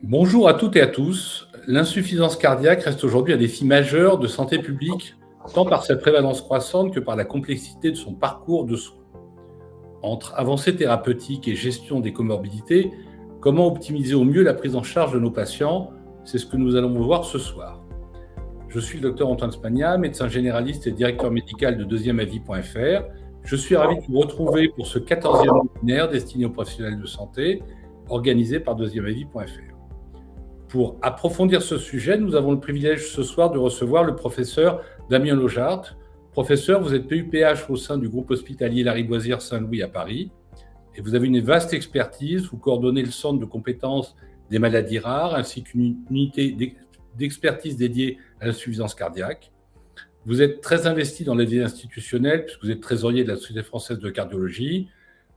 Bonjour à toutes et à tous. L'insuffisance cardiaque reste aujourd'hui un défi majeur de santé publique, tant par sa prévalence croissante que par la complexité de son parcours de soins. Entre avancées thérapeutiques et gestion des comorbidités, comment optimiser au mieux la prise en charge de nos patients? C'est ce que nous allons voir ce soir. Je suis le Dr Antoine Spagna, médecin généraliste et directeur médical de deuxièmeavis.fr. Je suis ravi de vous retrouver pour ce 14e webinaire destiné aux professionnels de santé, organisé par deuxièmeavis.fr. Pour approfondir ce sujet, nous avons le privilège ce soir de recevoir le professeur Damien Lojart. Professeur, vous êtes PUPH au sein du groupe hospitalier Lariboisière Saint-Louis à Paris et vous avez une vaste expertise. Vous coordonnez le centre de compétences des maladies rares ainsi qu'une unité d'expertise dédiée à l'insuffisance cardiaque. Vous êtes très investi dans la vie institutionnelle puisque vous êtes trésorier de la Société française de cardiologie.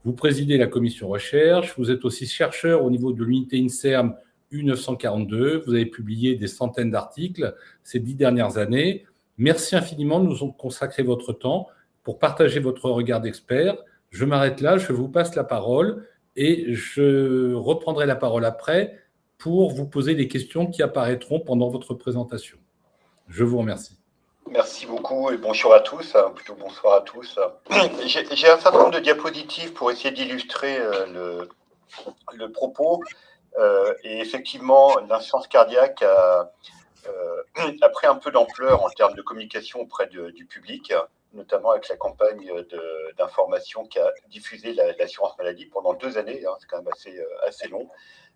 Vous présidez la commission recherche. Vous êtes aussi chercheur au niveau de l'unité INSERM U942. Vous avez publié des centaines d'articles ces 10 dernières années. Merci infiniment de nous consacrer votre temps pour partager votre regard d'expert. Je m'arrête là, je vous passe la parole et je reprendrai la parole après pour vous poser les questions qui apparaîtront pendant votre présentation. Je vous remercie. Merci beaucoup et bonjour à tous, plutôt bonsoir à tous. J'ai un certain nombre de diapositives pour essayer d'illustrer le propos. Et effectivement, l'insuffisance cardiaque a pris un peu d'ampleur en termes de communication auprès du public, notamment avec la campagne d'information qui a diffusé l'assurance maladie pendant 2 années, c'est quand même assez long,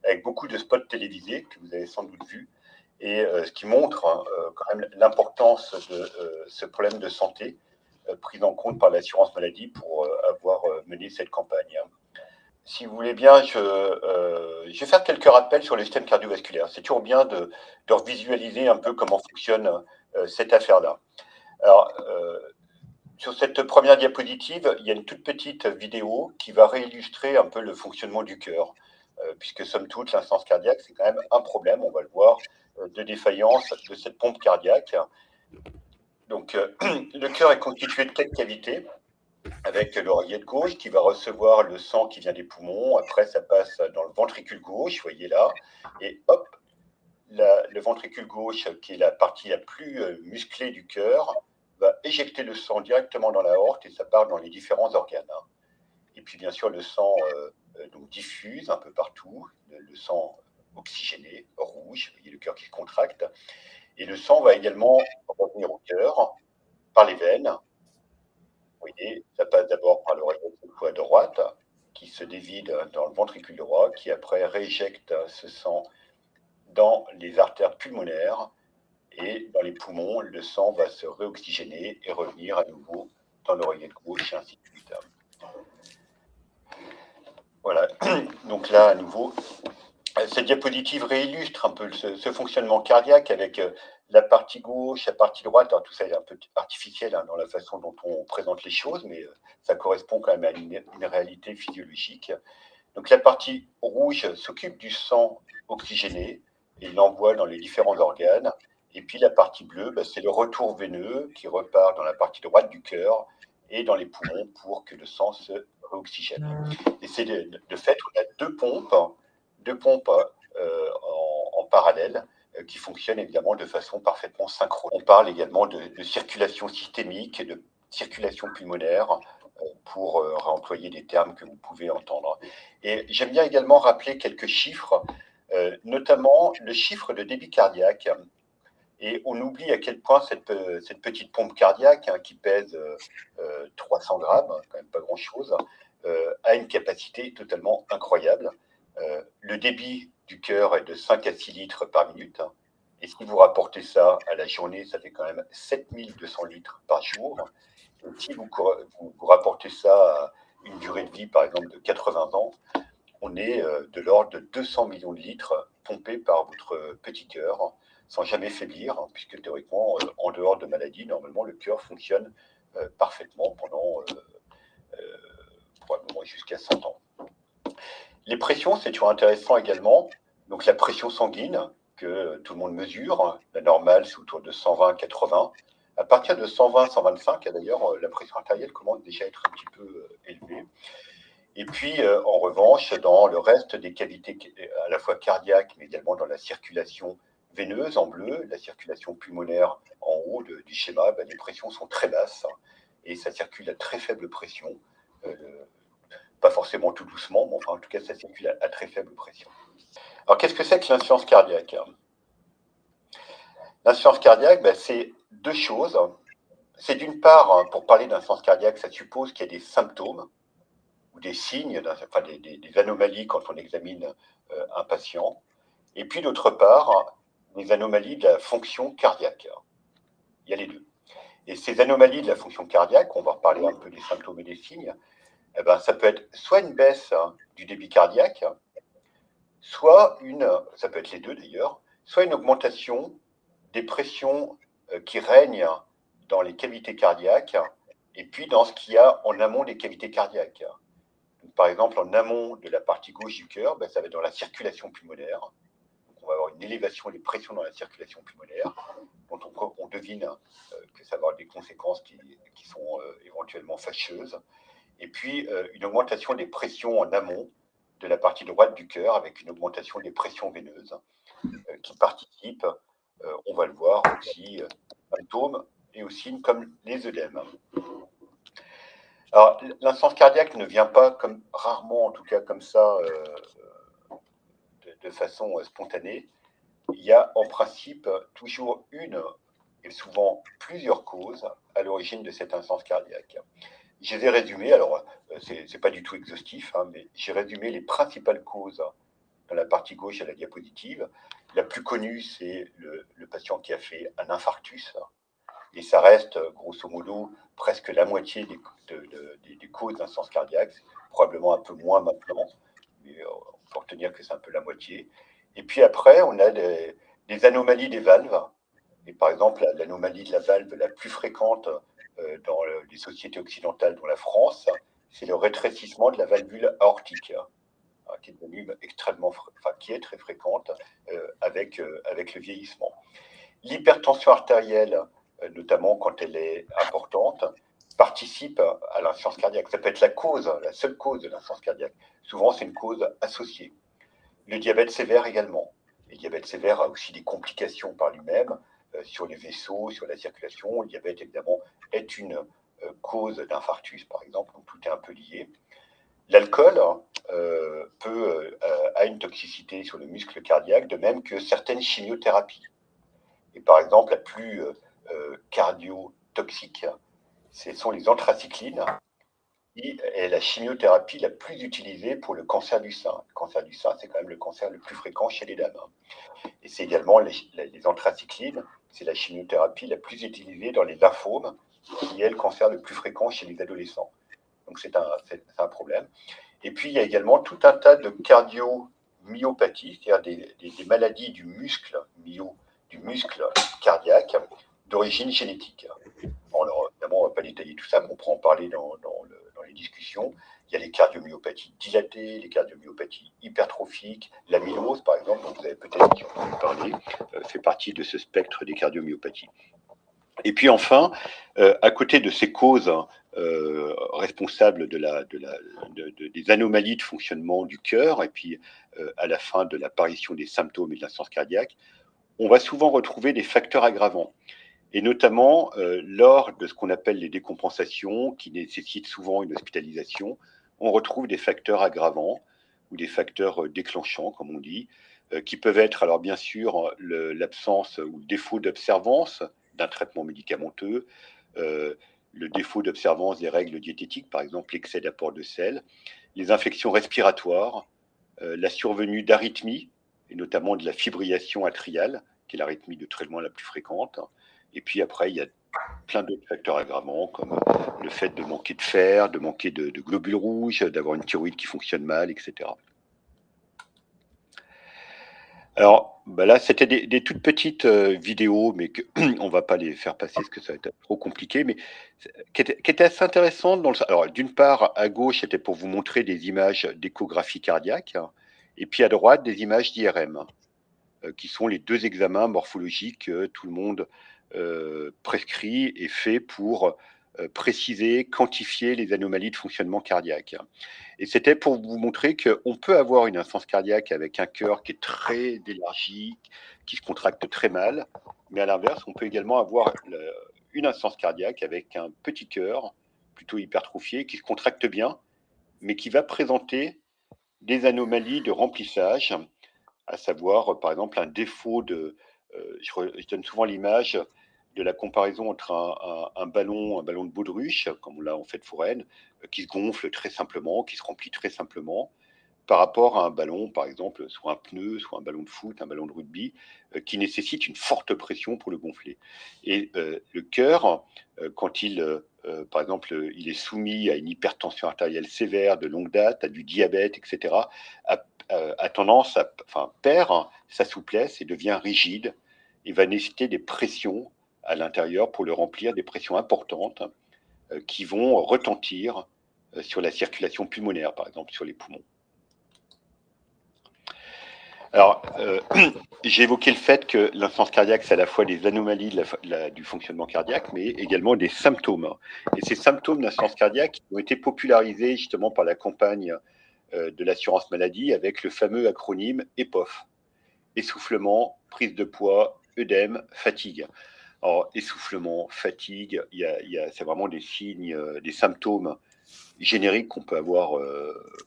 avec beaucoup de spots télévisés que vous avez sans doute vus, et ce qui montre quand même l'importance de ce problème de santé pris en compte par l'assurance maladie pour avoir mené cette campagne. Si vous voulez bien, je vais faire quelques rappels sur le système cardiovasculaire. C'est toujours bien de visualiser un peu comment fonctionne cette affaire-là. Alors, sur cette première diapositive, il y a une toute petite vidéo qui va réillustrer un peu le fonctionnement du cœur, puisque somme toute, l'insuffisance cardiaque, c'est quand même un problème, on va le voir, de défaillance de cette pompe cardiaque. Donc, le cœur est constitué de 4 cavités, avec l'oreillette gauche qui va recevoir le sang qui vient des poumons. Après, ça passe dans le ventricule gauche, vous voyez là, et hop, le ventricule gauche, qui est la partie la plus musclée du cœur, va éjecter le sang directement dans l'aorte et ça part dans les différents organes. Et puis, bien sûr, le sang donc diffuse un peu partout, le sang oxygéné, rouge, vous voyez le cœur qui se contracte, et le sang va également revenir au cœur par les veines. Vous voyez, ça passe d'abord par l'oreillette droite, qui se dévide dans le ventricule droit, qui après rééjecte ce sang dans les artères pulmonaires, et dans les poumons, le sang va se réoxygéner et revenir à nouveau dans l'oreillette gauche, et ainsi de suite. Voilà, donc là, à nouveau, cette diapositive réillustre un peu ce fonctionnement cardiaque avec la partie gauche, la partie droite. Alors, tout ça est un peu artificiel dans la façon dont on présente les choses, mais ça correspond quand même à une réalité physiologique. Donc, la partie rouge s'occupe du sang oxygéné et l'envoie dans les différents organes. Et puis, la partie bleue, c'est le retour veineux qui repart dans la partie droite du cœur et dans les poumons pour que le sang se réoxygène. Et c'est de fait, on a deux pompes en parallèle qui fonctionnent évidemment de façon parfaitement synchrone. On parle également de circulation systémique et de circulation pulmonaire pour réemployer des termes que vous pouvez entendre. Et j'aime bien également rappeler quelques chiffres, notamment le chiffre de débit cardiaque. Et on oublie à quel point cette petite pompe cardiaque, qui pèse 300 grammes, quand même pas grand-chose, a une capacité totalement incroyable. Le débit du cœur est de 5 à 6 litres par minute. Et si vous rapportez ça à la journée, ça fait quand même 7200 litres par jour. Et si vous rapportez ça à une durée de vie, par exemple, de 80 ans, on est de l'ordre de 200 millions de litres pompés par votre petit cœur, sans jamais faiblir, puisque théoriquement, en dehors de maladie, normalement, le cœur fonctionne parfaitement pendant probablement jusqu'à 100 ans. Les pressions, c'est toujours intéressant également. Donc la pression sanguine, que tout le monde mesure, la normale, c'est autour de 120-80. À partir de 120-125, d'ailleurs, la pression artérielle commence déjà à être un petit peu élevée. Et puis, en revanche, dans le reste des cavités, à la fois cardiaques, mais également dans la circulation veineuse en bleu, la circulation pulmonaire en haut du schéma, ben, les pressions sont très basses et ça circule à très faible pression. Pas forcément tout doucement, mais enfin, en tout cas, ça circule à très faible pression. Alors, qu'est-ce que c'est que l'insuffisance cardiaque? L'insuffisance cardiaque, ben, c'est deux choses. C'est d'une part, pour parler d'insuffisance cardiaque, ça suppose qu'il y a des symptômes ou des signes, enfin des anomalies quand on examine un patient. Et puis d'autre part, des anomalies de la fonction cardiaque. Il y a les deux. Et ces anomalies de la fonction cardiaque, on va reparler un peu des symptômes et des signes, eh ben, ça peut être soit une baisse du débit cardiaque, soit ça peut être les deux d'ailleurs, soit une augmentation des pressions qui règnent dans les cavités cardiaques et puis dans ce qu'il y a en amont des cavités cardiaques. Donc, par exemple, en amont de la partie gauche du cœur, ben, ça va être dans la circulation pulmonaire. Donc, on va avoir une élévation des pressions dans la circulation pulmonaire, dont on devine que ça va avoir des conséquences qui sont éventuellement fâcheuses. Et puis, une augmentation des pressions en amont de la partie droite du cœur, avec une augmentation des pressions veineuses qui participent, on va le voir aussi, symptômes et aussi comme les œdèmes. Alors, l'insuffisance cardiaque ne vient pas, comme rarement en tout cas comme ça, de façon spontanée. Il y a en principe toujours une et souvent plusieurs causes à l'origine de cette insuffisance cardiaque. Je les ai résumées, alors c'est pas du tout exhaustif, hein, mais j'ai résumé les principales causes dans la partie gauche de la diapositive. La plus connue, c'est le patient qui a fait un infarctus, et ça reste grosso modo presque la moitié des causes d'insuffisance cardiaque, probablement un peu moins maintenant, mais on peut retenir que c'est un peu la moitié. Et puis après, on a des anomalies des valves, et par exemple, l'anomalie de la valve la plus fréquente dans les sociétés occidentales, dont la France, c'est le rétrécissement de la valvule aortique, qui est devenue qui est très fréquente avec le vieillissement. L'hypertension artérielle, notamment quand elle est importante, participe à l'insuffisance cardiaque. Ça peut être la seule cause de l'insuffisance cardiaque. Souvent, c'est une cause associée. Le diabète sévère également. Le diabète sévère a aussi des complications par lui-même sur les vaisseaux, sur la circulation. Le diabète, évidemment, est une cause d'infarctus, par exemple, donc tout est un peu lié. L'alcool a une toxicité sur le muscle cardiaque, de même que certaines chimiothérapies. Et par exemple, la plus cardiotoxique, ce sont les anthracyclines, qui est la chimiothérapie la plus utilisée pour le cancer du sein. Le cancer du sein, c'est quand même le cancer le plus fréquent chez les dames. Et c'est également les anthracyclines, c'est la chimiothérapie la plus utilisée dans les lymphomes, qui est le cancer le plus fréquent chez les adolescents. Donc c'est un problème. Et puis il y a également tout un tas de cardiomyopathies, c'est-à-dire des maladies du muscle cardiaque d'origine génétique. Alors, évidemment, on ne va pas détailler tout ça, mais on pourra en parler dans les discussions. Il y a les cardiomyopathies dilatées, les cardiomyopathies hypertrophiques, l'amylose, par exemple, dont vous avez peut-être entendu parler, fait partie de ce spectre des cardiomyopathies. Et puis enfin, à côté de ces causes responsables des anomalies de fonctionnement du cœur, et puis à la fin de l'apparition des symptômes et de l'insuffisance cardiaque, on va souvent retrouver des facteurs aggravants. Et notamment, lors de ce qu'on appelle les décompensations, qui nécessitent souvent une hospitalisation, on retrouve des facteurs aggravants ou des facteurs déclenchants, comme on dit, qui peuvent être, alors bien sûr, l'absence ou le défaut d'observance d'un traitement médicamenteux, le défaut d'observance des règles diététiques, par exemple l'excès d'apport de sel, les infections respiratoires, la survenue d'arythmies, et notamment de la fibrillation atriale, qui est l'arythmie de très loin la plus fréquente. Et puis après, il y a plein d'autres facteurs aggravants, comme le fait de manquer de fer, de manquer de globules rouges, d'avoir une thyroïde qui fonctionne mal, etc. Alors là, c'était des toutes petites vidéos, mais on ne va pas les faire passer parce que ça va être trop compliqué, mais qui était assez intéressante. Alors, d'une part, à gauche, c'était pour vous montrer des images d'échographie cardiaque, et puis à droite, des images d'IRM, qui sont les deux examens morphologiques que tout le monde prescrit et fait pour préciser, quantifier les anomalies de fonctionnement cardiaque. Et c'était pour vous montrer qu'on peut avoir une insuffisance cardiaque avec un cœur qui est très élargi, qui se contracte très mal, mais à l'inverse, on peut également avoir une insuffisance cardiaque avec un petit cœur, plutôt hypertrophié, qui se contracte bien, mais qui va présenter des anomalies de remplissage, à savoir, par exemple, un défaut de... je donne souvent l'image de la comparaison entre un ballon de baudruche, comme on l'a en fête foraine, qui se gonfle très simplement, qui se remplit très simplement, par rapport à un ballon, par exemple, soit un pneu, soit un ballon de foot, un ballon de rugby, qui nécessite une forte pression pour le gonfler. Et le cœur, quand par exemple, il est soumis à une hypertension artérielle sévère de longue date, à du diabète, etc., a tendance perd sa souplesse et devient rigide et va nécessiter des pressions à l'intérieur pour le remplir, des pressions importantes qui vont retentir sur la circulation pulmonaire, par exemple, sur les poumons. Alors, j'ai évoqué le fait que l'insuffisance cardiaque, c'est à la fois des anomalies du fonctionnement cardiaque, mais également des symptômes. Et ces symptômes d'insuffisance cardiaque ont été popularisés justement par la campagne de l'assurance maladie avec le fameux acronyme EPOF. Essoufflement, prise de poids, œdème, fatigue. Alors, essoufflement, fatigue, c'est vraiment des signes, des symptômes génériques qu'on peut avoir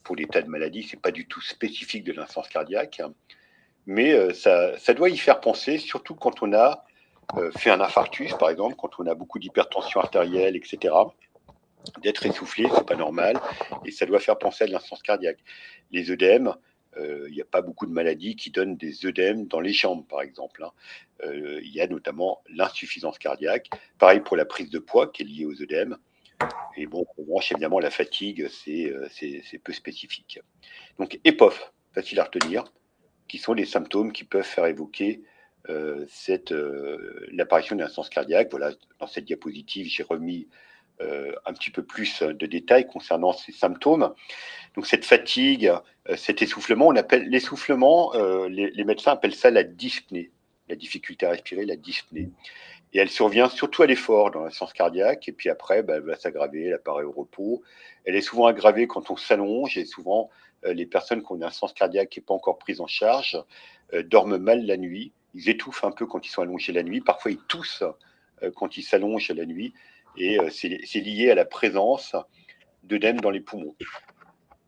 pour des tas de maladies. Ce n'est pas du tout spécifique de l'insuffisance cardiaque. Mais ça doit y faire penser, surtout quand on a fait un infarctus, par exemple, quand on a beaucoup d'hypertension artérielle, etc. D'être essoufflé, c'est pas normal, et ça doit faire penser à de l'insuffisance cardiaque. Les œdèmes, il n'y a pas beaucoup de maladies qui donnent des œdèmes dans les jambes, par exemple. Il y a notamment l'insuffisance cardiaque. Pareil pour la prise de poids qui est liée aux œdèmes. Et bon, en revanche, évidemment, la fatigue, c'est peu spécifique. Donc, EPOF, facile à retenir, qui sont les symptômes qui peuvent faire évoquer l'apparition d'une insuffisance cardiaque. Voilà, dans cette diapositive, j'ai remis un petit peu plus de détails concernant ces symptômes. Donc cette fatigue, cet essoufflement, on appelle l'essoufflement, les médecins appellent ça la dyspnée, la difficulté à respirer, la dyspnée. Et elle survient surtout à l'effort dans l'insuffisance cardiaque, et puis après, elle va s'aggraver, elle apparaît au repos. Elle est souvent aggravée quand on s'allonge, et souvent, les personnes qui ont une insuffisance cardiaque qui n'est pas encore prise en charge dorment mal la nuit. Ils étouffent un peu quand ils sont allongés la nuit. Parfois, ils toussent quand ils s'allongent la nuit. Et c'est lié à la présence d'œdèmes dans les poumons.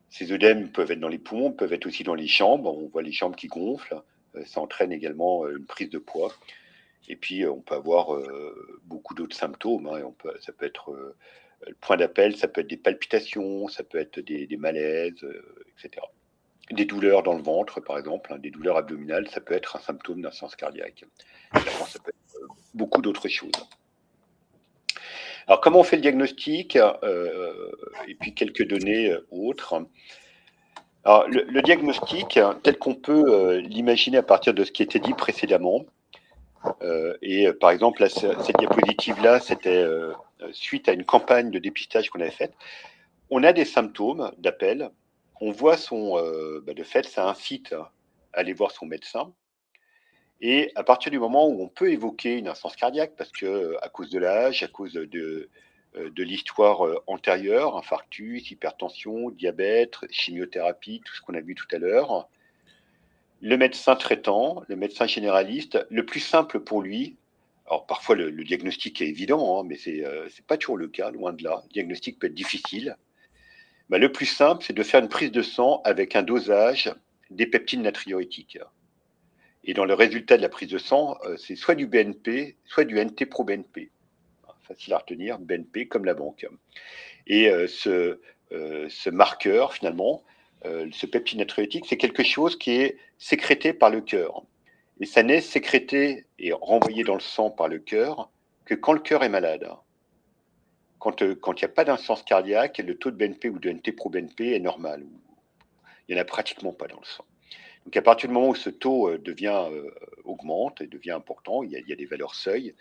Ces œdèmes peuvent être dans les poumons, peuvent être aussi dans les jambes. On voit les jambes qui gonflent. Ça entraîne également une prise de poids. Et puis, on peut avoir beaucoup d'autres symptômes. Ça peut être le point d'appel, ça peut être des palpitations, ça peut être des malaises, etc. Des douleurs dans le ventre, par exemple, des douleurs abdominales, ça peut être un symptôme d'insuffisance cardiaque. Évidemment, ça peut être beaucoup d'autres choses. Alors, comment on fait le diagnostic et puis quelques données autres. Alors, le diagnostic, tel qu'on peut l'imaginer à partir de ce qui était dit précédemment, et par exemple, là, cette diapositive-là, c'était suite à une campagne de dépistage qu'on avait faite. On a des symptômes d'appel. On voit de fait, ça incite à aller voir son médecin. Et à partir du moment où on peut évoquer une insuffisance cardiaque, parce que à cause de l'âge, à cause de l'histoire antérieure, infarctus, hypertension, diabète, chimiothérapie, tout ce qu'on a vu tout à l'heure, le médecin traitant, le médecin généraliste, le plus simple pour lui, alors parfois le diagnostic est évident, mais c'est pas toujours le cas, loin de là. Le diagnostic peut être difficile. Le plus simple, c'est de faire une prise de sang avec un dosage des peptides natriurétiques. Et dans le résultat de la prise de sang, c'est soit du BNP, soit du NT-proBNP. Facile à retenir, BNP comme la banque. Et ce marqueur, finalement, ce peptide natriurétique, c'est quelque chose qui est sécrété par le cœur. Et ça n'est sécrété et renvoyé dans le sang par le cœur que quand le cœur est malade. Quand il n'y a pas d'insuffisance cardiaque, le taux de BNP ou de NT-proBNP est normal. Il n'y en a pratiquement pas dans le sang. Donc à partir du moment où ce taux augmente et devient important, il y a des valeurs seuil,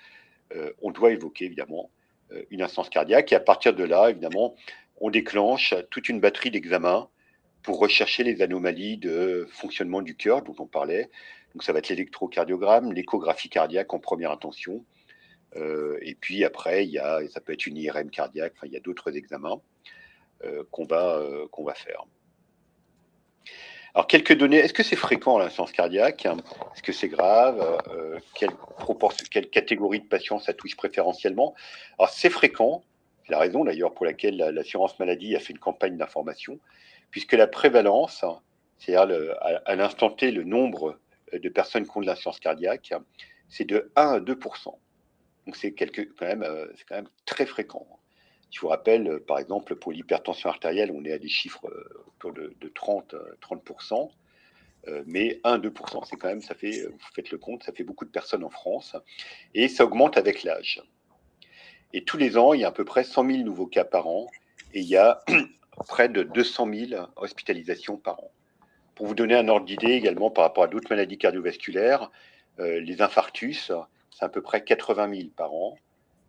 on doit évoquer évidemment une insuffisance cardiaque. Et à partir de là, évidemment, on déclenche toute une batterie d'examens pour rechercher les anomalies de fonctionnement du cœur dont on parlait. Donc ça va être l'électrocardiogramme, l'échographie cardiaque en première intention, Et puis après, ça peut être une IRM cardiaque, il y a d'autres examens qu'on va faire. Alors, quelques données. Est-ce que c'est fréquent l'insuffisance cardiaque? Est-ce que c'est grave? Quelle catégorie de patients ça touche préférentiellement? Alors, c'est fréquent. C'est la raison d'ailleurs pour laquelle l'assurance maladie a fait une campagne d'information, puisque la prévalence, c'est-à-dire à l'instant T, le nombre de personnes qui ont de l'insuffisance cardiaque, c'est de 1 à 2%. Donc, c'est quand même très fréquent. Je vous rappelle, par exemple, pour l'hypertension artérielle, on est à des chiffres autour de 30%, mais 1-2%, c'est quand même, vous faites le compte, ça fait beaucoup de personnes en France, et ça augmente avec l'âge. Et tous les ans, il y a à peu près 100 000 nouveaux cas par an, et il y a près de 200 000 hospitalisations par an. Pour vous donner un ordre d'idée également par rapport à d'autres maladies cardiovasculaires, les infarctus, c'est à peu près 80 000 par an.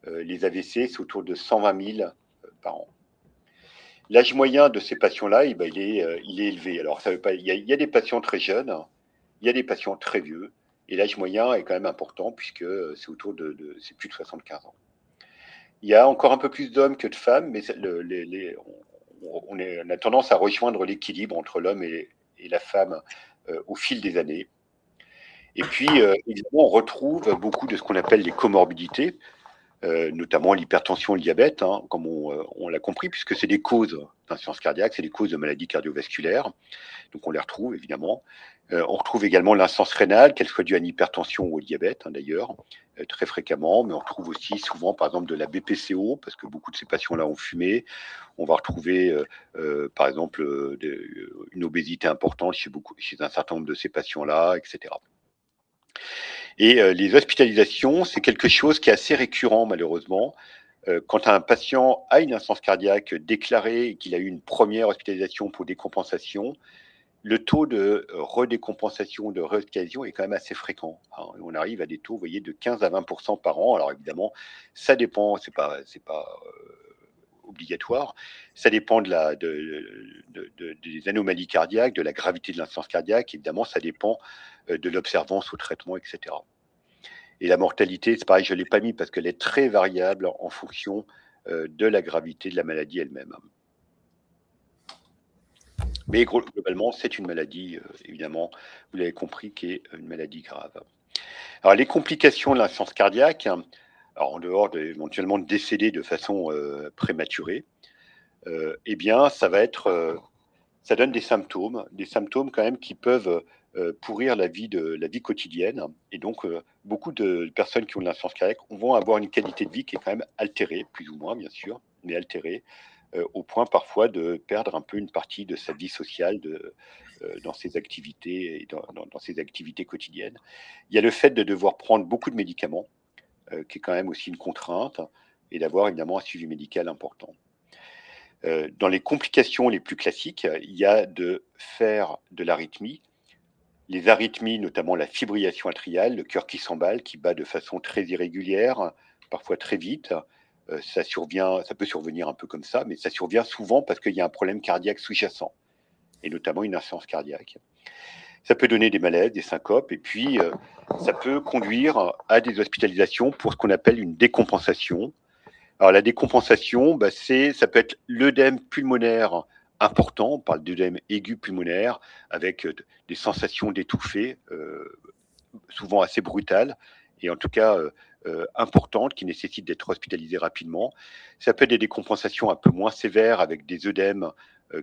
Les AVC, c'est autour de 120 000 par an. L'âge moyen de ces patients-là, il est élevé. Alors, ça veut pas, il y a des patients très jeunes, il y a des patients très vieux, et l'âge moyen est quand même important puisque c'est c'est plus de 75 ans. Il y a encore un peu plus d'hommes que de femmes, mais on a tendance à rejoindre l'équilibre entre l'homme et la femme au fil des années. Et puis, évidemment, on retrouve beaucoup de ce qu'on appelle les comorbidités, notamment l'hypertension et le diabète, comme on l'a compris, puisque c'est des causes d'insuffisance cardiaque, c'est des causes de maladies cardiovasculaires. Donc on les retrouve évidemment. On retrouve également l'insuffisance rénale, qu'elle soit due à une hypertension ou au diabète d'ailleurs, très fréquemment, mais on retrouve aussi souvent par exemple de la BPCO, parce que beaucoup de ces patients-là ont fumé. On va retrouver par exemple une obésité importante chez un certain nombre de ces patients-là, etc. Et les hospitalisations, c'est quelque chose qui est assez récurrent malheureusement. Quand un patient a une insuffisance cardiaque déclarée et qu'il a eu une première hospitalisation pour décompensation, le taux de redécompensation, de réhospitalisation est quand même assez fréquent. On arrive à des taux, vous voyez, de 15 à 20% par an. Alors évidemment, ça dépend, c'est pas obligatoire. Ça dépend des anomalies cardiaques, de la gravité de l'insuffisance cardiaque. Évidemment, ça dépend de l'observance au traitement, etc. Et la mortalité, c'est pareil, je ne l'ai pas mis parce qu'elle est très variable en fonction de la gravité de la maladie elle-même. Mais globalement, c'est une maladie, évidemment, vous l'avez compris, qui est une maladie grave. Alors, les complications de l'insuffisance cardiaque, alors en dehors éventuellement de décéder de façon prématurée, eh bien, ça donne des symptômes quand même qui peuvent pourrir la vie quotidienne. Et donc, beaucoup de personnes qui ont de l'insuffisance cardiaque vont avoir une qualité de vie qui est quand même altérée, plus ou moins, bien sûr, mais altérée, au point parfois de perdre un peu une partie de sa vie sociale dans ses activités et dans ses activités quotidiennes. Il y a le fait de devoir prendre beaucoup de médicaments, qui est quand même aussi une contrainte, et d'avoir évidemment un suivi médical important. Dans les complications les plus classiques, il y a de faire de l'arythmie. Les arythmies, notamment la fibrillation atriale, le cœur qui s'emballe, qui bat de façon très irrégulière, parfois très vite. Ça peut survenir un peu comme ça, mais ça survient souvent parce qu'il y a un problème cardiaque sous-jacent, et notamment une insuffisance cardiaque. Ça peut donner des malaises, des syncopes, et puis ça peut conduire à des hospitalisations pour ce qu'on appelle une décompensation. Alors la décompensation, ça peut être l'œdème pulmonaire important, on parle d'œdème aigu pulmonaire, avec des sensations d'étouffer, souvent assez brutales, et en tout cas importantes, qui nécessitent d'être hospitalisées rapidement. Ça peut être des décompensations un peu moins sévères, avec des œdèmes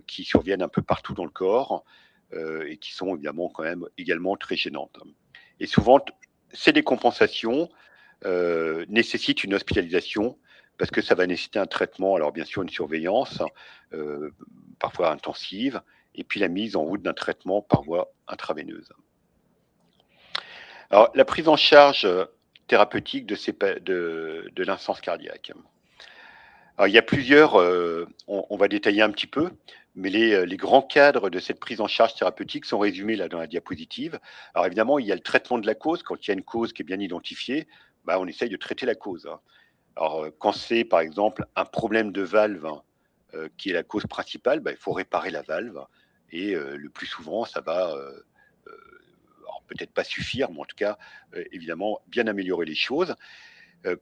qui surviennent un peu partout dans le corps, et qui sont évidemment quand même également très gênantes. Et souvent, ces décompensations nécessitent une hospitalisation, parce que ça va nécessiter un traitement, alors bien sûr une surveillance, parfois intensive, et puis la mise en route d'un traitement par voie intraveineuse. Alors, la prise en charge thérapeutique de l'insuffisance cardiaque. Alors, il y a plusieurs, on va détailler un petit peu, mais les grands cadres de cette prise en charge thérapeutique sont résumés là dans la diapositive. Alors évidemment, il y a le traitement de la cause. Quand il y a une cause qui est bien identifiée, on essaye de traiter la cause. Alors, quand c'est par exemple un problème de valve qui est la cause principale, il faut réparer la valve. Et le plus souvent, ça va peut-être pas suffire, mais en tout cas, évidemment, bien améliorer les choses.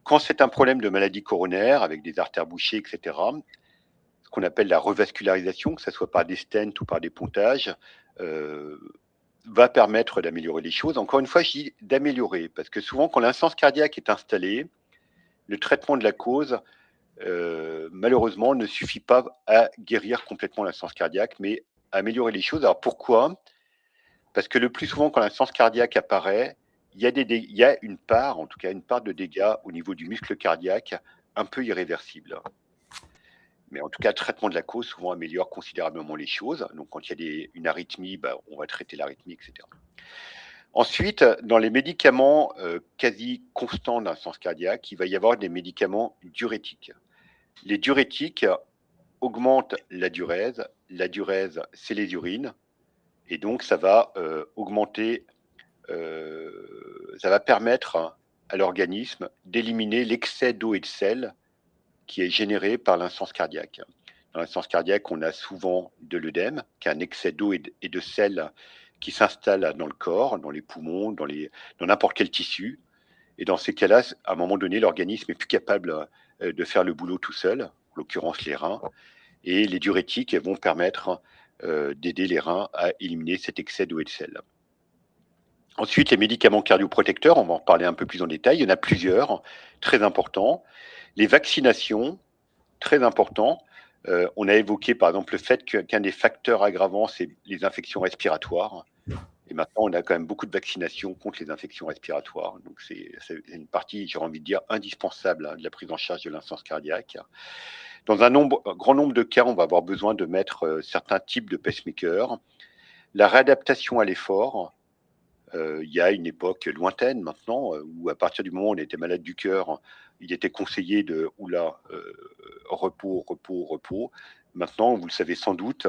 Quand c'est un problème de maladie coronaire, avec des artères bouchées, etc., ce qu'on appelle la revascularisation, que ce soit par des stents ou par des pontages, va permettre d'améliorer les choses. Encore une fois, je dis d'améliorer, parce que souvent, quand l'insuffisance cardiaque est installée, le traitement de la cause, malheureusement, ne suffit pas à guérir complètement l'insuffisance cardiaque, mais à améliorer les choses. Alors pourquoi ? Parce que le plus souvent, quand l'insuffisance cardiaque apparaît, il y a une part, en tout cas une part de dégâts au niveau du muscle cardiaque un peu irréversible. Mais en tout cas, le traitement de la cause souvent améliore considérablement les choses. Donc quand il y a une arythmie, on va traiter l'arythmie, etc. Ensuite, dans les médicaments quasi constants d'insuffisance cardiaque, il va y avoir des médicaments diurétiques. Les diurétiques augmentent la diurèse. La diurèse, c'est les urines. Et donc, ça va augmenter, ça va permettre à l'organisme d'éliminer l'excès d'eau et de sel qui est généré par l'insuffisance cardiaque. Dans l'insuffisance cardiaque, on a souvent de l'œdème, qui est un excès d'eau et de sel qui s'installe dans le corps, dans les poumons, dans n'importe quel tissu. Et dans ces cas-là, à un moment donné, l'organisme est plus capable de faire le boulot tout seul, en l'occurrence les reins. Et les diurétiques vont permettre d'aider les reins à éliminer cet excès d'eau et de sel. Ensuite, les médicaments cardioprotecteurs, on va en parler un peu plus en détail. Il y en a plusieurs, très importants. Les vaccinations, très important. On a évoqué par exemple le fait qu'un des facteurs aggravants, c'est les infections respiratoires. Et maintenant, on a quand même beaucoup de vaccinations contre les infections respiratoires. Donc, c'est une partie, j'aurais envie de dire, indispensable de la prise en charge de l'insuffisance cardiaque. Dans un grand nombre de cas, on va avoir besoin de mettre certains types de pacemakers. La réadaptation à l'effort, il y a une époque lointaine maintenant, où à partir du moment où on était malade du cœur, il était conseillé de repos, repos, repos. Maintenant, vous le savez sans doute,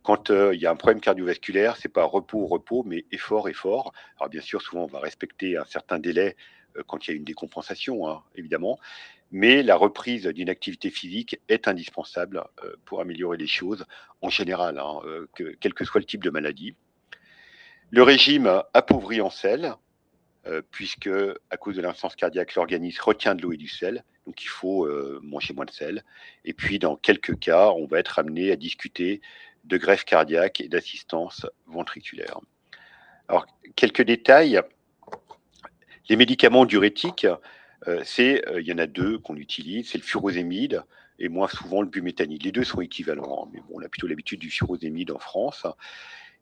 quand il y a un problème cardiovasculaire, c'est pas repos, repos, mais effort, effort. Alors bien sûr, souvent on va respecter un certain délai quand il y a une décompensation, hein, évidemment, mais la reprise d'une activité physique est indispensable pour améliorer les choses en général, hein, quel que soit le type de maladie. Le régime appauvri en sel, puisque à cause de l'insuffisance cardiaque, l'organisme retient de l'eau et du sel, donc il faut manger moins de sel. Et puis dans quelques cas, on va être amené à discuter de greffe cardiaque et d'assistance ventriculaire. Alors, quelques détails. Les médicaments diurétiques, il y en a deux qu'on utilise, c'est le furosémide et moins souvent le bumétanide. Les deux sont équivalents, mais bon, on a plutôt l'habitude du furosémide en France.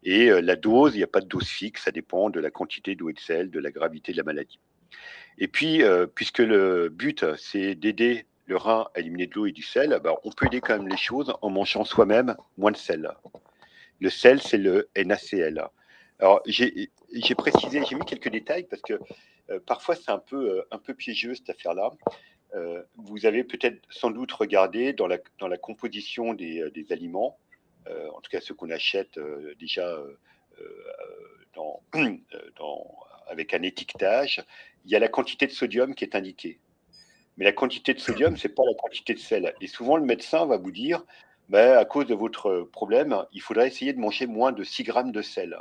Et la dose, il n'y a pas de dose fixe, ça dépend de la quantité d'eau et de sel, de la gravité de la maladie. Et puis, puisque le but, c'est d'aider le rein à éliminer de l'eau et du sel, on peut aider quand même les choses en mangeant soi-même moins de sel. Le sel, c'est le NaCl. Alors, j'ai précisé, j'ai mis quelques détails parce que parfois, c'est un peu piégeux cette affaire-là. Vous avez peut-être sans doute regardé dans la composition des aliments, en tout cas ceux qu'on achète déjà avec un étiquetage, il y a la quantité de sodium qui est indiquée. Mais la quantité de sodium, ce n'est pas la quantité de sel. Et souvent, le médecin va vous dire, à cause de votre problème, il faudrait essayer de manger moins de 6 grammes de sel.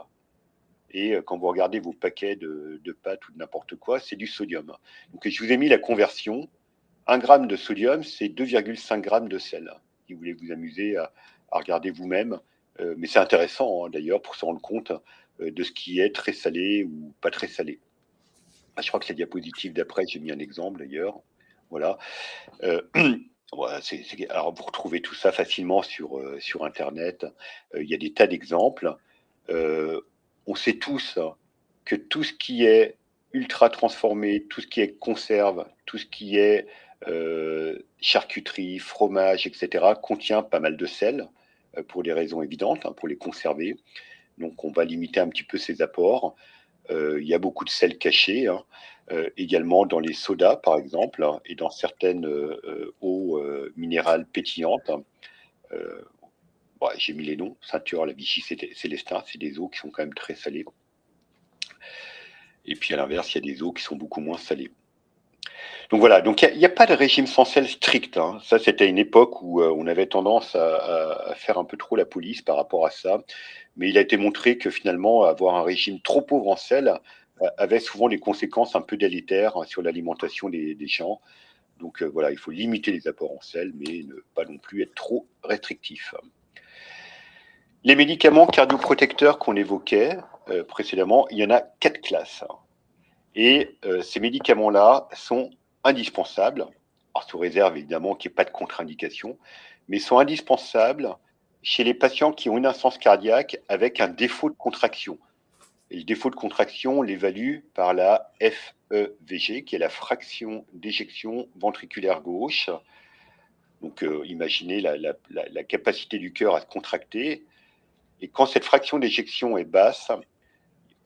Et quand vous regardez vos paquets de pâtes ou de n'importe quoi, c'est du sodium. Donc, je vous ai mis la conversion. 1 gramme de sodium, c'est 2,5 grammes de sel. Si vous voulez vous amuser à regarder vous-même. Mais c'est intéressant, hein, d'ailleurs, pour se rendre compte de ce qui est très salé ou pas très salé. Je crois que c'est la diapositive d'après, j'ai mis un exemple d'ailleurs. Voilà. Voilà, alors, vous retrouvez tout ça facilement sur Internet. Il y a des tas d'exemples. On sait tous que tout ce qui est ultra transformé, tout ce qui est conserve, tout ce qui est charcuterie, fromage, etc., contient pas mal de sel, pour des raisons évidentes, hein, pour les conserver. Donc, on va limiter un petit peu ces apports. Il y a beaucoup de sel caché, hein, également dans les sodas, par exemple, hein, et dans certaines eaux minérales pétillantes. J'ai mis les noms, Ceinture, la Vichy, Célestin, c'est des eaux qui sont quand même très salées. Et puis à l'inverse, il y a des eaux qui sont beaucoup moins salées. Donc voilà, donc il n'y a pas de régime sans sel strict, hein. Ça, c'était une époque où on avait tendance à faire un peu trop la police par rapport à ça. Mais il a été montré que finalement, avoir un régime trop pauvre en sel avait souvent des conséquences un peu délétères sur l'alimentation des gens. Donc voilà, il faut limiter les apports en sel, mais ne pas non plus être trop restrictif. Les médicaments cardioprotecteurs qu'on évoquait précédemment, il y en a 4 classes. Et ces médicaments-là sont indispensables, alors sous réserve évidemment qu'il n'y ait pas de contre-indication, mais sont indispensables chez les patients qui ont une insuffisance cardiaque avec un défaut de contraction. Et le défaut de contraction, on l'évalue par la FEVG, qui est la fraction d'éjection ventriculaire gauche. Donc imaginez la capacité du cœur à se contracter. Et quand cette fraction d'éjection est basse,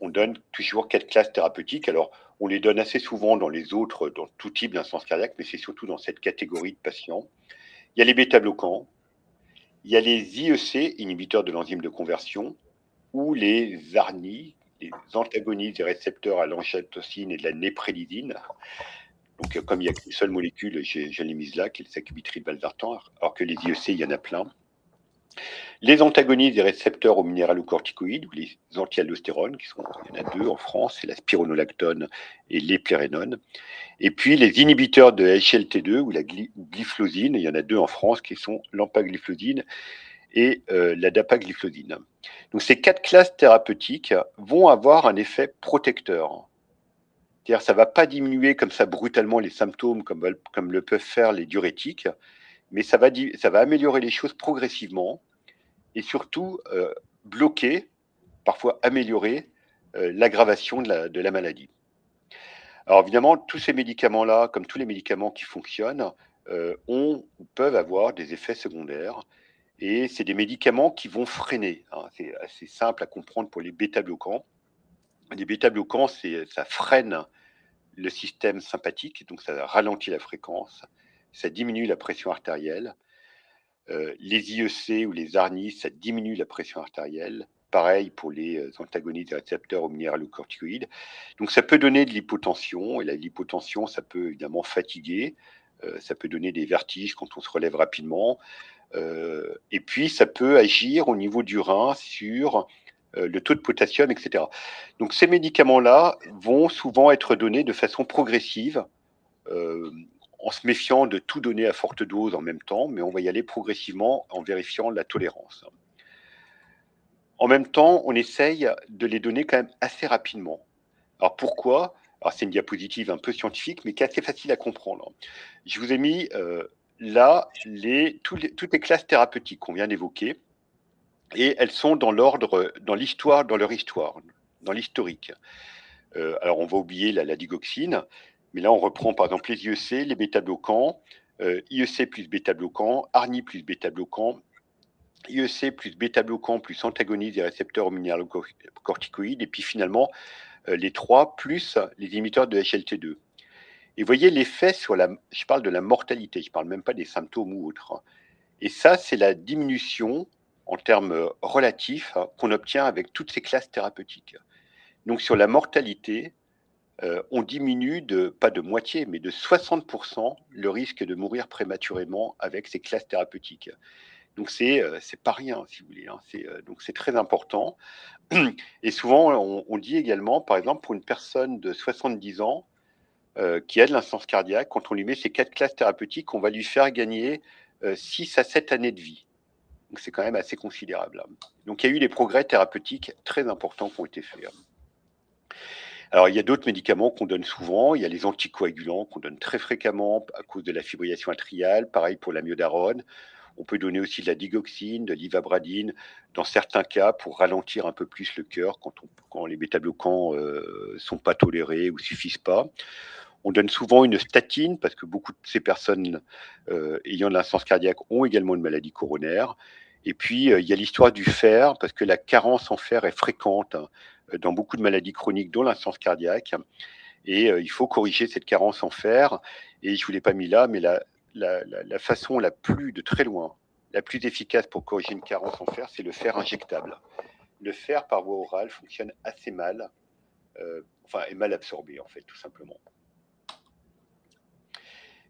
on donne toujours 4 classes thérapeutiques. Alors, on les donne assez souvent dans tout type d'insuffisance cardiaque, mais c'est surtout dans cette catégorie de patients. Il y a les bêta-bloquants, il y a les IEC, inhibiteurs de l'enzyme de conversion, ou les ARNI, les antagonistes des récepteurs à l'angiotensin et de la néprélisine. Donc, comme il n'y a qu'une seule molécule, je l'ai mise là, qui est le sacubitril/valsartan, alors que les IEC, il y en a plein. Les antagonistes des récepteurs aux minéralocorticoïdes, ou les antialdostérones, il y en a 2 en France, c'est la spironolactone et l'éplérénone. Et puis les inhibiteurs de SGLT2 ou la glyphlosine, il y en a 2 en France qui sont l'empagliflozine et la dapagliflozine. Donc ces 4 classes thérapeutiques vont avoir un effet protecteur. C'est-à-dire ça ne va pas diminuer comme ça brutalement les symptômes comme le peuvent faire les diurétiques, mais ça va améliorer les choses progressivement et surtout bloquer, parfois améliorer l'aggravation de la maladie. Alors évidemment, tous ces médicaments-là, comme tous les médicaments qui fonctionnent, ont ou peuvent avoir des effets secondaires. Et c'est des médicaments qui vont freiner. C'est assez simple à comprendre pour les bêta-bloquants. Les bêta-bloquants, ça freine le système sympathique, donc ça ralentit la fréquence, ça diminue la pression artérielle. Les IEC ou les ARNI, ça diminue la pression artérielle. Pareil pour les antagonistes des récepteurs aux minéralocorticoïdes. Donc ça peut donner de l'hypotension, et l'hypotension, ça peut évidemment fatiguer, ça peut donner des vertiges quand on se relève rapidement, et puis ça peut agir au niveau du rein sur le taux de potassium, etc. Donc ces médicaments-là vont souvent être donnés de façon progressive, en se méfiant de tout donner à forte dose en même temps, mais on va y aller progressivement en vérifiant la tolérance. En même temps, on essaye de les donner quand même assez rapidement. Alors pourquoi? Alors c'est une diapositive un peu scientifique, mais qui est assez facile à comprendre. Je vous ai mis là toutes les classes thérapeutiques qu'on vient d'évoquer, et elles sont dans l'ordre, dans leur histoire, dans l'historique. Alors on va oublier la digoxine, mais là on reprend par exemple les IEC, les bêta-bloquants, IEC plus bêta-bloquants, ARNI plus bêta-bloquants, IEC plus bêta-bloquants plus antagonistes des récepteurs aux minéralocorticoïdes, et puis finalement les 3 plus les inhibiteurs de SGLT2. Et vous voyez l'effet je parle de la mortalité, je ne parle même pas des symptômes ou autres. Et ça, c'est la diminution en termes relatifs qu'on obtient avec toutes ces classes thérapeutiques. Donc sur la mortalité, on diminue pas de moitié, mais de 60% le risque de mourir prématurément avec ces classes thérapeutiques. Donc c'est pas rien, si vous voulez. Donc c'est très important. Et souvent, on dit également, par exemple, pour une personne de 70 ans qui a de l'insuffisance cardiaque, quand on lui met ces 4 classes thérapeutiques, on va lui faire gagner 6 à 7 années de vie. Donc c'est quand même assez considérable. Donc il y a eu des progrès thérapeutiques très importants qui ont été faits. Alors, il y a d'autres médicaments qu'on donne souvent. Il y a les anticoagulants qu'on donne très fréquemment à cause de la fibrillation atriale. Pareil pour l'amiodarone. On peut donner aussi de la digoxine, de l'ivabradine, dans certains cas pour ralentir un peu plus le cœur quand les bêta-bloquants sont pas tolérés ou suffisent pas. On donne souvent une statine parce que beaucoup de ces personnes ayant de l'insuffisance cardiaque ont également une maladie coronaire. Et puis, il y a l'histoire du fer, parce que la carence en fer est fréquente dans beaucoup de maladies chroniques, dont l'insuffisance cardiaque. Et il faut corriger cette carence en fer. Et je ne vous l'ai pas mis là, mais la façon de très loin, la plus efficace pour corriger une carence en fer, c'est le fer injectable. Le fer par voie orale fonctionne assez mal, est mal absorbé, en fait, tout simplement.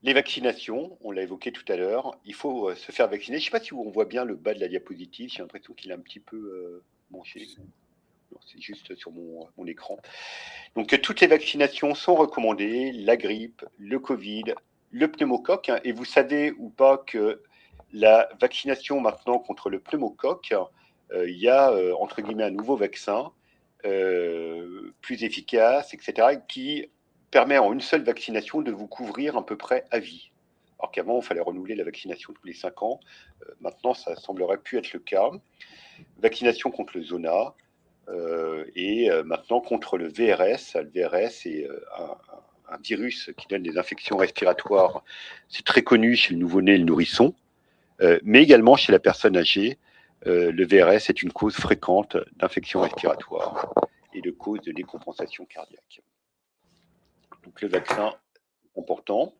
Les vaccinations, on l'a évoqué tout à l'heure, il faut se faire vacciner. Je ne sais pas si on voit bien le bas de la diapositive, j'ai l'impression qu'il est un petit peu manché. C'est juste sur mon écran. Donc, toutes les vaccinations sont recommandées, la grippe, le Covid, le pneumocoque. Et vous savez ou pas que la vaccination maintenant contre le pneumocoque, il y a, entre guillemets, un nouveau vaccin plus efficace, etc., qui permet en une seule vaccination de vous couvrir à peu près à vie. Alors qu'avant, il fallait renouveler la vaccination tous les 5 ans. Maintenant, ça semblerait plus être le cas. Vaccination contre le zona et maintenant contre le VRS. Le VRS est un virus qui donne des infections respiratoires. C'est très connu chez le nouveau-né et le nourrisson, mais également chez la personne âgée. Le VRS est une cause fréquente d'infections respiratoires et de cause de décompensation cardiaque. Donc le vaccin est important.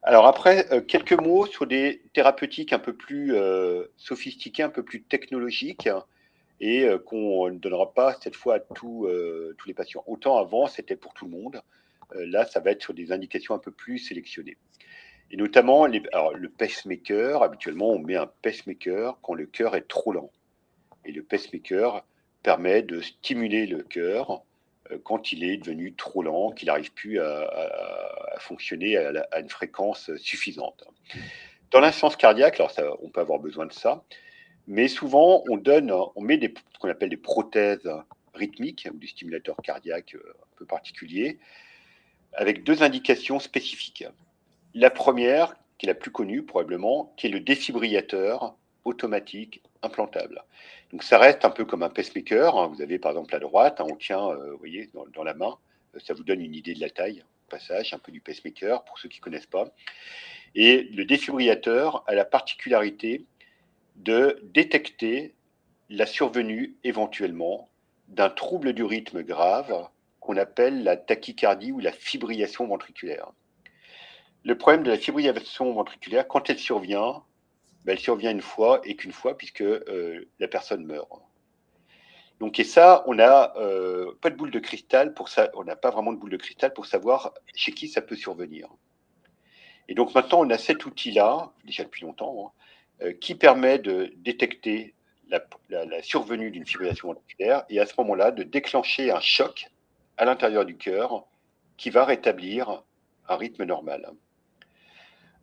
Alors après, quelques mots sur des thérapeutiques un peu plus sophistiquées, un peu plus technologiques, et qu'on ne donnera pas cette fois à tous les patients. Autant avant, c'était pour tout le monde. Là, ça va être sur des indications un peu plus sélectionnées. Et notamment, alors, le pacemaker, habituellement, on met un pacemaker quand le cœur est trop lent. Et le pacemaker permet de stimuler le cœur quand il est devenu trop lent, qu'il n'arrive plus à fonctionner à une fréquence suffisante. Dans l'insuffisance cardiaque, alors ça, on peut avoir besoin de ça, mais souvent on met ce qu'on appelle des prothèses rythmiques ou des stimulateurs cardiaques un peu particuliers, avec 2 indications spécifiques. La première, qui est la plus connue probablement, qui est le défibrillateur automatique implantable. Donc ça reste un peu comme un pacemaker. Hein. Vous avez par exemple à droite, hein, on tient, vous voyez, dans la main. Ça vous donne une idée de la taille, au passage, un peu du pacemaker, pour ceux qui ne connaissent pas. Et le défibrillateur a la particularité de détecter la survenue éventuellement d'un trouble du rythme grave qu'on appelle la tachycardie ou la fibrillation ventriculaire. Le problème de la fibrillation ventriculaire, quand elle survient, elle survient une fois et qu'une fois, puisque la personne meurt. Donc, et ça, on n'a pas de boule de cristal pour ça. On n'a pas vraiment de boule de cristal pour savoir chez qui ça peut survenir. Et donc maintenant, on a cet outil-là, déjà depuis longtemps, hein, qui permet de détecter la survenue d'une fibrillation ventriculaire et à ce moment-là, de déclencher un choc à l'intérieur du cœur qui va rétablir un rythme normal.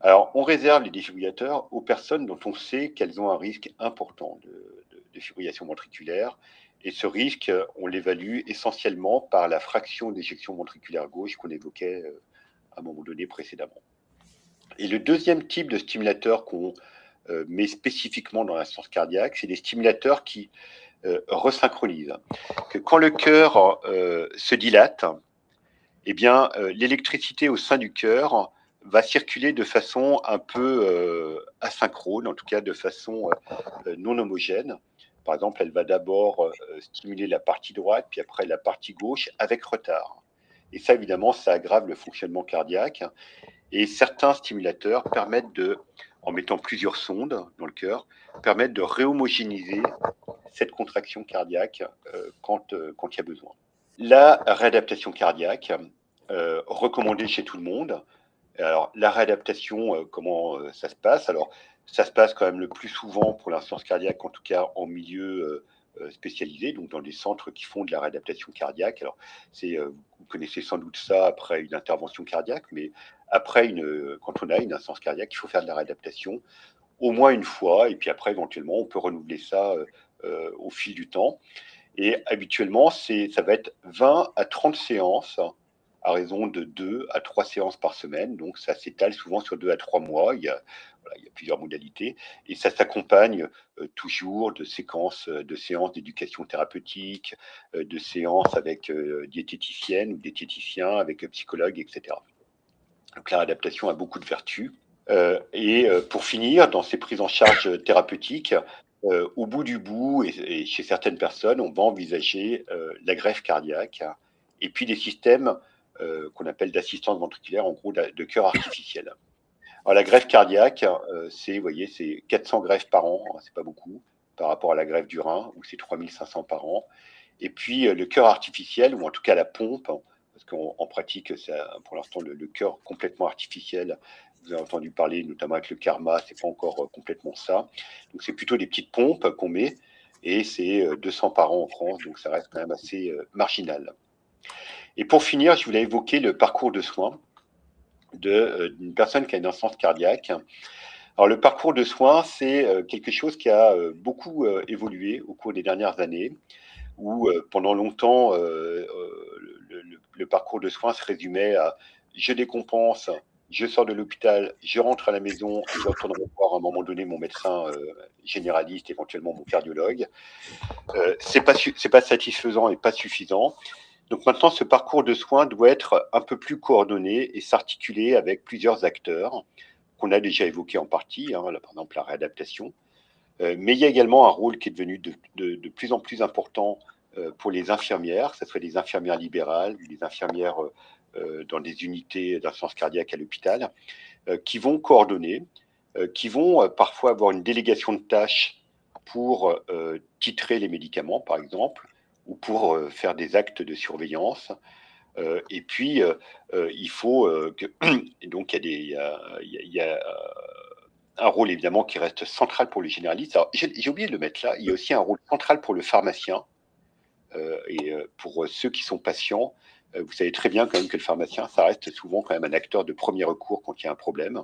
Alors, on réserve les défibrillateurs aux personnes dont on sait qu'elles ont un risque important de fibrillation ventriculaire. Et ce risque, on l'évalue essentiellement par la fraction d'éjection ventriculaire gauche qu'on évoquait à un moment donné précédemment. Et le deuxième type de stimulateur qu'on met spécifiquement dans l'insuffisance cardiaque, c'est des stimulateurs qui resynchronisent. Que quand le cœur se dilate, eh bien, l'électricité au sein du cœur va circuler de façon un peu asynchrone, en tout cas de façon non homogène. Par exemple, elle va d'abord stimuler la partie droite, puis après la partie gauche, avec retard. Et ça, évidemment, ça aggrave le fonctionnement cardiaque. Et certains stimulateurs permettent en mettant plusieurs sondes dans le cœur, permettent de réhomogénéiser cette contraction cardiaque quand il y a besoin. La réadaptation cardiaque, recommandée chez tout le monde. Alors, la réadaptation, comment ça se passe? Alors, ça se passe quand même le plus souvent pour l'insuffisance cardiaque, en tout cas en milieu spécialisé, donc dans des centres qui font de la réadaptation cardiaque. Alors, vous connaissez sans doute ça après une intervention cardiaque, mais après, quand on a une insuffisance cardiaque, il faut faire de la réadaptation au moins une fois, et puis après, éventuellement, on peut renouveler ça au fil du temps. Et habituellement, ça va être 20 à 30 séances à raison de 2 à 3 séances par semaine. Donc, ça s'étale souvent sur 2 à 3 mois. Il y a plusieurs modalités. Et ça s'accompagne toujours de séances d'éducation thérapeutique, de séances avec diététicienne ou diététicien, avec psychologue, etc. Donc, la réadaptation a beaucoup de vertus. Et pour finir, dans ces prises en charge thérapeutiques, au bout du bout, et chez certaines personnes, on va envisager la greffe cardiaque et puis des systèmes qu'on appelle d'assistance ventriculaire, en gros de cœur artificiel. Alors, la greffe cardiaque, c'est 400 greffes par an, hein, c'est pas beaucoup, par rapport à la greffe du rein, où c'est 3500 par an. Et puis le cœur artificiel, ou en tout cas la pompe, parce qu'en pratique, pour l'instant, le cœur complètement artificiel, vous avez entendu parler notamment avec le Karma, c'est pas encore complètement ça. Donc c'est plutôt des petites pompes qu'on met. et c'est 200 par an en France, donc ça reste quand même assez marginal. Et pour finir, je voulais évoquer le parcours de soins d'une personne qui a une insuffisance cardiaque. Alors, le parcours de soins, c'est quelque chose qui a beaucoup évolué au cours des dernières années, où pendant longtemps, le parcours de soins se résumait à je décompense, je sors de l'hôpital, je rentre à la maison, et je retourne voir à un moment donné mon médecin généraliste, éventuellement mon cardiologue. C'est pas satisfaisant et pas suffisant. Donc maintenant, ce parcours de soins doit être un peu plus coordonné et s'articuler avec plusieurs acteurs qu'on a déjà évoqués en partie, par exemple la réadaptation. Mais il y a également un rôle qui est devenu de plus en plus important pour les infirmières, que ce soit des infirmières libérales, des infirmières dans des unités d'insuffisance cardiaque à l'hôpital, qui vont coordonner, qui vont parfois avoir une délégation de tâches pour titrer les médicaments, par exemple, ou pour faire des actes de surveillance. Et puis, il faut que... Donc, il y a un rôle, évidemment, qui reste central pour le généraliste. Alors, j'ai oublié de le mettre là. Il y a aussi un rôle central pour le pharmacien. Et pour ceux qui sont patients, vous savez très bien quand même que le pharmacien, ça reste souvent quand même un acteur de premier recours quand il y a un problème.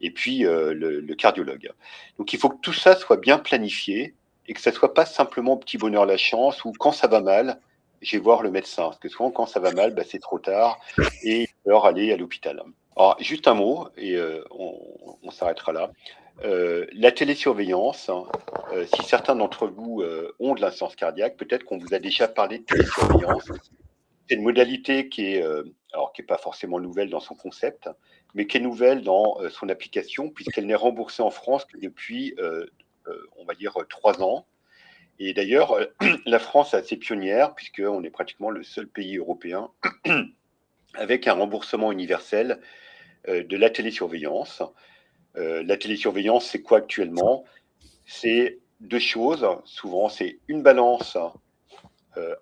Et puis, le cardiologue. Donc, il faut que tout ça soit bien planifié et que ça ne soit pas simplement petit bonheur la chance ou quand ça va mal, je vais voir le médecin. Parce que souvent, quand ça va mal, c'est trop tard et il faut alors aller à l'hôpital. Alors, juste un mot, et on s'arrêtera là. La télésurveillance, si certains d'entre vous ont de l'insuffisance cardiaque, peut-être qu'on vous a déjà parlé de télésurveillance. C'est une modalité qui est pas forcément nouvelle dans son concept, mais qui est nouvelle dans son application, puisqu'elle n'est remboursée en France que depuis, on va dire, 3 ans. Et d'ailleurs, la France est assez pionnière, puisqu'on est pratiquement le seul pays européen avec un remboursement universel de la télésurveillance. La télésurveillance, c'est quoi actuellement? C'est 2 choses. Souvent, c'est une balance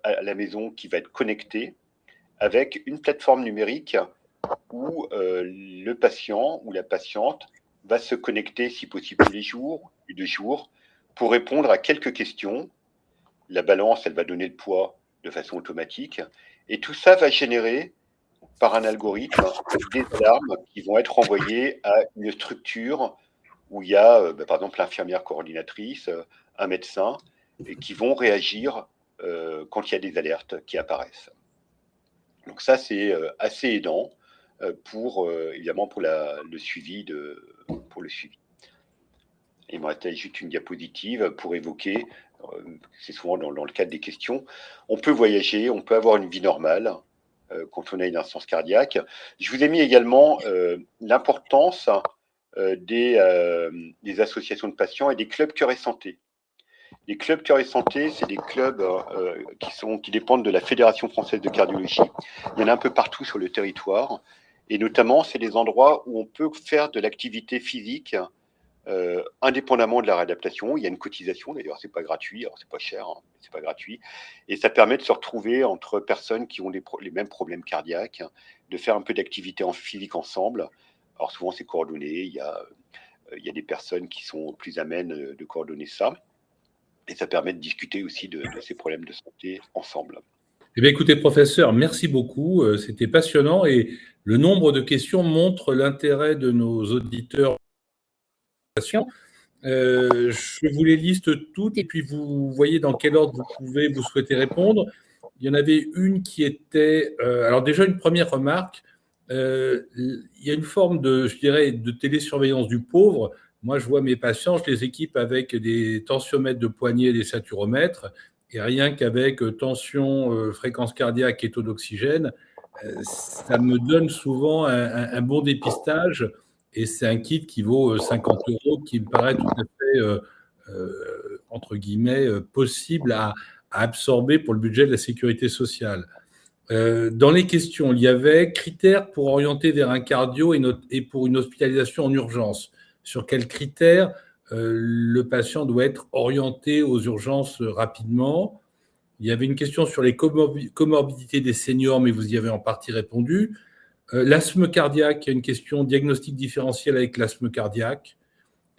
à la maison qui va être connectée avec une plateforme numérique où le patient ou la patiente va se connecter, si possible, tous les jours ou 2 jours, pour répondre à quelques questions. La balance, elle va donner le poids de façon automatique. Et tout ça va générer, par un algorithme, des alarmes qui vont être envoyées à une structure où il y a, par exemple, l'infirmière coordinatrice, un médecin, et qui vont réagir quand il y a des alertes qui apparaissent. Donc ça, c'est assez aidant pour, évidemment, pour le suivi. Il me restait juste une diapositive pour évoquer, c'est souvent dans le cadre des questions, on peut voyager, on peut avoir une vie normale quand on a une insuffisance cardiaque. Je vous ai mis également l'importance des associations de patients et des clubs cœur et santé. Les clubs cœur et santé, c'est des clubs qui dépendent de la Fédération française de cardiologie. Il y en a un peu partout sur le territoire. Et notamment, c'est des endroits où on peut faire de l'activité physique indépendamment de la réadaptation. Il y a une cotisation, d'ailleurs, c'est pas gratuit. Alors, c'est pas cher, hein, c'est pas gratuit. Et ça permet de se retrouver entre personnes qui ont les mêmes problèmes cardiaques, de faire un peu d'activité en physique ensemble. Alors, souvent, c'est coordonné. Il y a des personnes qui sont plus amènes de coordonner ça. Et ça permet de discuter aussi de ces problèmes de santé ensemble. Eh bien, écoutez, professeur, merci beaucoup. C'était passionnant et le nombre de questions montre l'intérêt de nos auditeurs. Je vous les liste toutes et puis vous voyez dans quel ordre vous souhaitez répondre. Il y en avait une qui était... alors déjà, une première remarque. Il y a une forme je dirais, de télésurveillance du pauvre. Moi, je vois mes patients, je les équipe avec des tensiomètres de poignet et des saturomètres. Et rien qu'avec tension, fréquence cardiaque et taux d'oxygène, ça me donne souvent un bon dépistage. Et c'est un kit qui vaut 50 €, qui me paraît tout à fait, entre guillemets, possible à absorber pour le budget de la sécurité sociale. Dans les questions, il y avait critères pour orienter vers un cardio et pour une hospitalisation en urgence. Sur quels critères le patient doit être orienté aux urgences rapidement? Il y avait une question sur les comorbidités des seniors, mais vous y avez en partie répondu. L'asthme cardiaque, il y a une question diagnostic différentiel avec l'asthme cardiaque.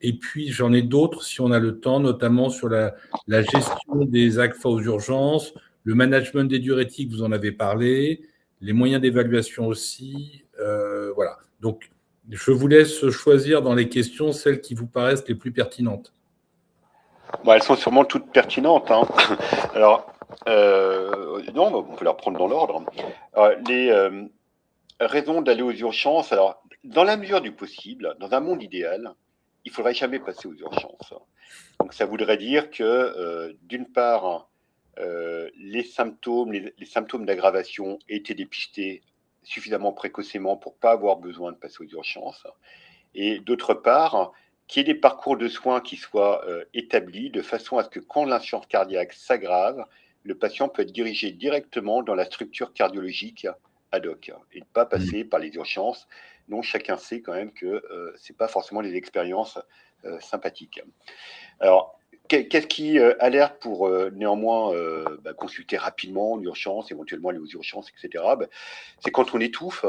Et puis, j'en ai d'autres, si on a le temps, notamment sur la gestion des AGFA aux urgences, le management des diurétiques, vous en avez parlé, les moyens d'évaluation aussi. Voilà. Donc, je vous laisse choisir dans les questions celles qui vous paraissent les plus pertinentes. Bon, elles sont sûrement toutes pertinentes. Hein. Alors, non, on peut les reprendre dans l'ordre. Les raisons d'aller aux urgences, alors, dans la mesure du possible, dans un monde idéal, il ne faudrait jamais passer aux urgences. Donc, ça voudrait dire que, d'une part, les symptômes d'aggravation aient été dépistés suffisamment précocement pour ne pas avoir besoin de passer aux urgences. Et d'autre part, qu'il y ait des parcours de soins qui soient établis de façon à ce que quand l'insuffisance cardiaque s'aggrave, le patient peut être dirigé directement dans la structure cardiologique ad hoc et ne pas passer par les urgences. Donc chacun sait quand même que ce n'est pas forcément des expériences sympathiques. Alors, qu'est-ce qui alerte pour néanmoins consulter rapidement l'urgence, éventuellement aller aux urgences, etc. C'est quand on étouffe,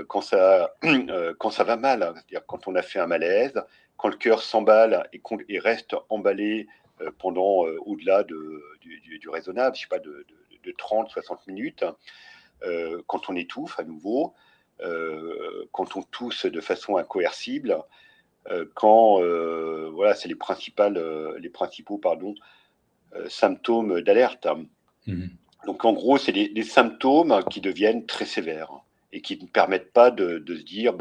quand ça va mal, hein, c'est-à-dire quand on a fait un malaise, quand le cœur s'emballe et reste emballé pendant au-delà du raisonnable, je sais pas, de 30-60 minutes, quand on étouffe à nouveau, quand on tousse de façon incoercible, quand voilà, c'est les principaux symptômes d'alerte. Donc en gros, c'est des symptômes qui deviennent très sévères et qui ne permettent pas de se dire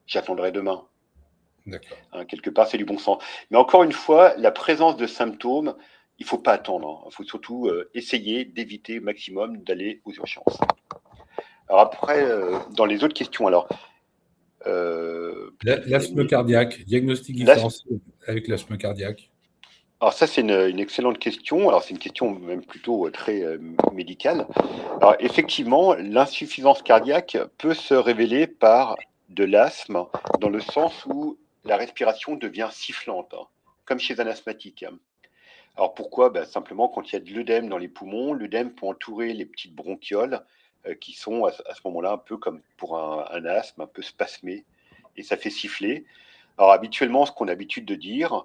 j'attendrai demain. Hein, quelque part, c'est du bon sens. Mais encore une fois, la présence de symptômes, il ne faut pas attendre. Il faut surtout essayer d'éviter au maximum d'aller aux urgences. Alors après, dans les autres questions, alors. L'asthme cardiaque, diagnostic différentiel avec l'asthme cardiaque. Alors ça, c'est une excellente question. Alors c'est une question même plutôt très médicale. Alors effectivement, l'insuffisance cardiaque peut se révéler par de l'asthme dans le sens où la respiration devient sifflante, hein, comme chez un asthmatique. Alors pourquoi ? Simplement quand il y a de l'œdème dans les poumons, l'œdème peut entourer les petites bronchioles qui sont à ce moment-là un peu comme pour un asthme, un peu spasmé, et ça fait siffler. Alors habituellement, ce qu'on a l'habitude de dire,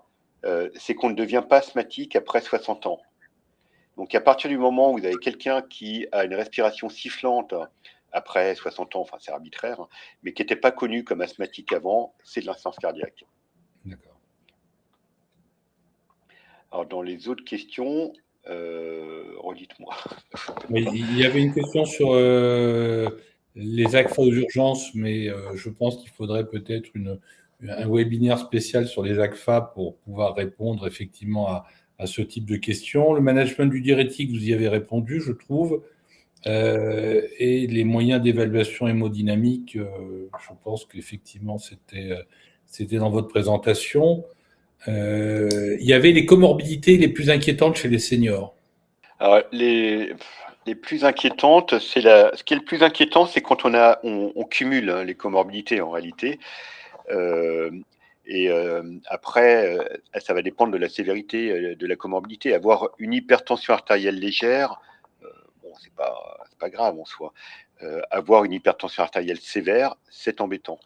c'est qu'on ne devient pas asthmatique après 60 ans. Donc à partir du moment où vous avez quelqu'un qui a une respiration sifflante après 60 ans, enfin c'est arbitraire, hein, mais qui n'était pas connu comme asthmatique avant, c'est de l'insuffisance cardiaque. D'accord. Alors dans les autres questions, redites-moi. Il y avait une question sur les AGFA aux urgences, mais je pense qu'il faudrait peut-être un webinaire spécial sur les AGFA pour pouvoir répondre effectivement à ce type de questions. Le management du diurétique, vous y avez répondu, je trouve. Et les moyens d'évaluation hémodynamique, je pense qu'effectivement, c'était dans votre présentation. Il y avait les comorbidités les plus inquiétantes chez les seniors. Alors, les plus inquiétantes, ce qui est le plus inquiétant, c'est quand on cumule les comorbidités en réalité. Après, ça va dépendre de la sévérité de la comorbidité. Avoir une hypertension artérielle légère, bon, c'est pas grave en soi. Avoir une hypertension artérielle sévère, c'est embêtant.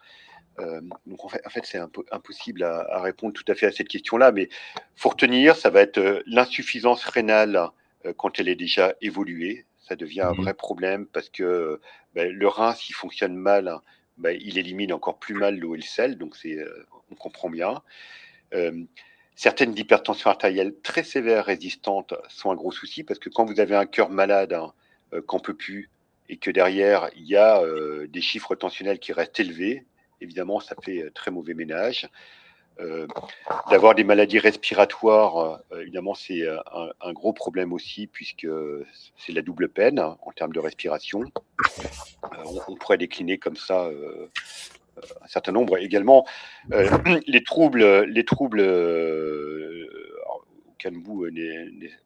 Donc en fait, c'est impossible à répondre tout à fait à cette question-là, mais faut retenir, ça va être l'insuffisance rénale quand elle est déjà évoluée. Ça devient un vrai problème parce que le rein, s'il fonctionne mal, il élimine encore plus mal l'eau et le sel, donc on comprend bien. Certaines hypertensions artérielles très sévères résistantes sont un gros souci parce que quand vous avez un cœur malade qu'on peut plus et que derrière il y a des chiffres tensionnels qui restent élevés, évidemment ça fait très mauvais ménage. D'avoir des maladies respiratoires, évidemment c'est un gros problème aussi puisque c'est la double peine en termes de respiration. On pourrait décliner comme ça un certain nombre. Également, les troubles Canbou,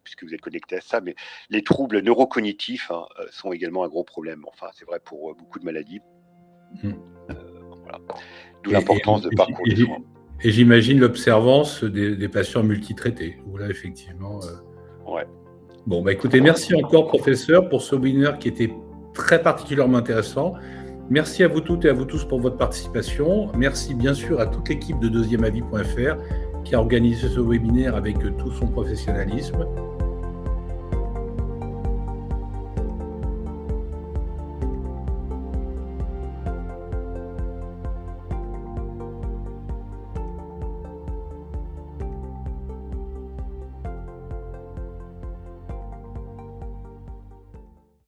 puisque vous êtes connecté à ça, mais les troubles neurocognitifs sont également un gros problème. Enfin, c'est vrai pour beaucoup de maladies. Voilà. D'où l'importance de parcours de soins. Et j'imagine l'observance des patients multitraités, où là, effectivement... Ouais. Bon, écoutez, merci encore, professeur, pour ce webinaire qui était très particulièrement intéressant. Merci à vous toutes et à vous tous pour votre participation. Merci bien sûr à toute l'équipe de deuxièmeavis.fr qui a organisé ce webinaire avec tout son professionnalisme.